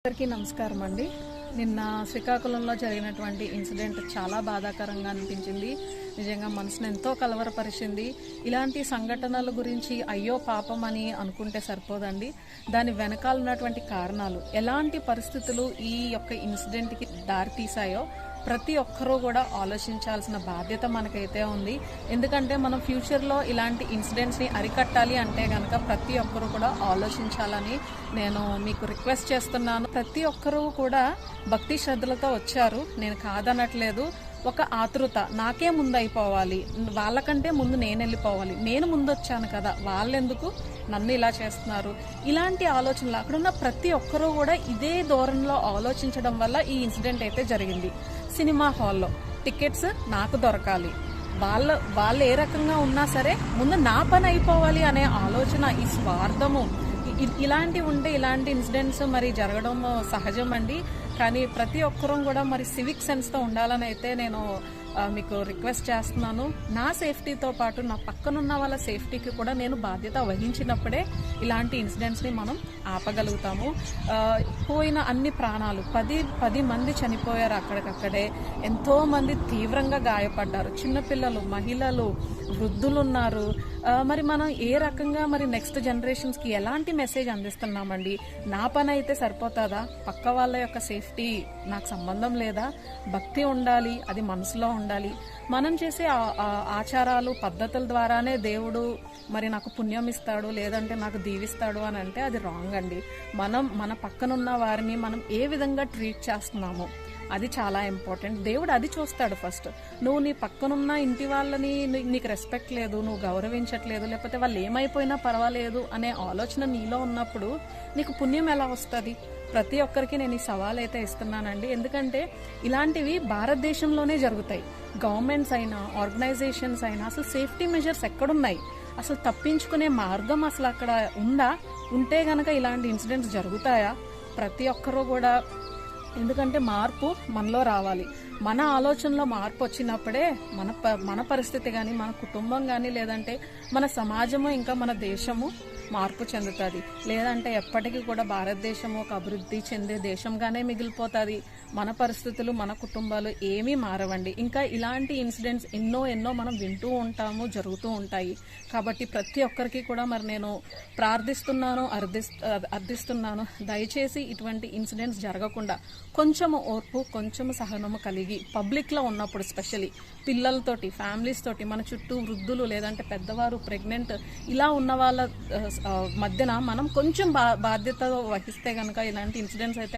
అందరికీ నమస్కారం అండి. నిన్న శ్రీకాకుళంలో జరిగినటువంటి ఇన్సిడెంట్ చాలా బాధాకరంగా అనిపించింది. నిజంగా మనసును ఎంతో కలవరపరిచింది. ఇలాంటి సంఘటనల గురించి అయ్యో పాపం అని అనుకుంటే సరిపోదండి. దాని వెనకాల ఉన్నటువంటి కారణాలు, ఎలాంటి పరిస్థితులు ఈ యొక్క ఇన్సిడెంట్కి దారితీశాయో ప్రతి ఒక్కరూ కూడా ఆలోచించాల్సిన బాధ్యత మనకైతే ఉంది. ఎందుకంటే మనం ఫ్యూచర్లో ఇలాంటి ఇన్సిడెంట్స్ని అరికట్టాలి అంటే కనుక ప్రతి ఒక్కరూ కూడా ఆలోచించాలని నేను మీకు రిక్వెస్ట్ చేస్తున్నాను. ప్రతి ఒక్కరూ కూడా భక్తి శ్రద్ధలతో వచ్చారు, నేను కాదనట్లేదు. ఒక ఆతృత, నాకే ముందు అయిపోవాలి, వాళ్ళకంటే ముందు నేను వెళ్ళిపోవాలి, నేను ముందు వచ్చాను కదా, వాళ్ళెందుకు నన్ను ఇలా చేస్తున్నారు, ఇలాంటి ఆలోచనలు అక్కడున్న ప్రతి ఒక్కరూ కూడా ఇదే ధోరణిలో ఆలోచించడం వల్ల ఈ ఇన్సిడెంట్ అయితే జరిగింది. సినిమా హాల్లో టికెట్స్ నాకు దొరకాలి, వాళ్ళు ఏ రకంగా ఉన్నా సరే ముందు నా పని అయిపోవాలి అనే ఆలోచన, ఈ స్వార్థము, ఇలాంటి ఉంటే ఇలాంటి ఇన్సిడెంట్స్ మరి జరగడం సహజం అండి. కానీ ప్రతి ఒక్కరూ కూడా మరి సివిక్ సెన్స్తో ఉండాలని అయితే నేను మీకు రిక్వెస్ట్ చేస్తున్నాను. నా సేఫ్టీతో పాటు నా పక్కనున్న వాళ్ళ సేఫ్టీకి కూడా నేను బాధ్యత వహించినప్పుడే ఇలాంటి ఇన్సిడెంట్స్ని మనం ఆపగలుగుతాము. పోయిన అన్ని ప్రాణాలు, 10 మంది చనిపోయారు అక్కడికక్కడే, ఎంతోమంది తీవ్రంగా గాయపడ్డారు, చిన్నపిల్లలు, మహిళలు, వృద్ధులు ఉన్నారు. మరి మనం ఏ రకంగా మరి నెక్స్ట్ జనరేషన్స్కి ఎలాంటి మెసేజ్ అందిస్తున్నామండి? నా పని అయితే సరిపోతుందా? పక్క వాళ్ళ యొక్క సేఫ్టీ నాకు సంబంధం లేదా? భక్తి ఉండాలి, అది మనసులో ఉండాలి. మనం చేసే ఆచారాలు పద్ధతుల ద్వారానే దేవుడు మరి నాకు పుణ్యం ఇస్తాడు, లేదంటే నాకు దీవిస్తాడు అని అంటే అది రాంగ్ అండి. మన పక్కనున్న వారిని మనం ఏ విధంగా ట్రీట్ చేస్తున్నాము అది చాలా ఇంపార్టెంట్. దేవుడు అది చూస్తాడు ఫస్ట్. నువ్వు నీ పక్కనున్న ఇంటి వాళ్ళని నీకు రెస్పెక్ట్ లేదు, నువ్వు గౌరవించట్లేదు, లేకపోతే వాళ్ళు ఏమైపోయినా పర్వాలేదు అనే ఆలోచన నీలో ఉన్నప్పుడు నీకు పుణ్యం ఎలా వస్తుంది? ప్రతి ఒక్కరికి నేను ఈ సవాల్ అయితే ఇస్తున్నానండి. ఎందుకంటే ఇలాంటివి భారతదేశంలోనే జరుగుతాయి. గవర్నమెంట్స్ అయినా, ఆర్గనైజేషన్స్ అయినా అసలు సేఫ్టీ మెజర్స్ ఎక్కడున్నాయి? అసలు తప్పించుకునే మార్గం అసలు అక్కడ ఉందా? ఉంటే గనక ఇలాంటి ఇన్సిడెంట్స్ జరుగుతాయా? ప్రతి ఒక్కరూ కూడా, ఎందుకంటే మార్పు మనలో రావాలి. మన ఆలోచనలో మార్పు వచ్చినప్పుడే మన పరిస్థితి కానీ, మన కుటుంబం కానీ, లేదంటే మన సమాజము, ఇంకా మన దేశము మార్పు చెందుతుంది. లేదంటే ఎప్పటికీ కూడా భారతదేశము ఒక అభివృద్ధి చెందే దేశంగానే మిగిలిపోతుంది. మన పరిస్థితులు, మన కుటుంబాలు ఏమీ మారవండి. ఇంకా ఇలాంటి ఇన్సిడెంట్స్ ఎన్నో మనం వింటూ ఉంటాము, జరుగుతూ ఉంటాయి. కాబట్టి ప్రతి ఒక్కరికి కూడా మరి నేను ప్రార్థిస్తున్నాను, అర్థిస్తున్నాను, దయచేసి ఇటువంటి ఇన్సిడెంట్స్ జరగకుండా కొంచెము ఓర్పు, కొంచెము సహనము కలిగి పబ్లిక్లో ఉన్నప్పుడు, స్పెషల్లీ పిల్లలతోటి, ఫ్యామిలీస్ తోటి, మన చుట్టూ వృద్ధులు, లేదంటే పెద్దవారు, ప్రెగ్నెంట్, ఇలా ఉన్న వాళ్ళ మధ్యన మనం కొంచెం బాధ్యత వహిస్తే కనుక ఇలాంటి ఇన్సిడెంట్స్ అయితే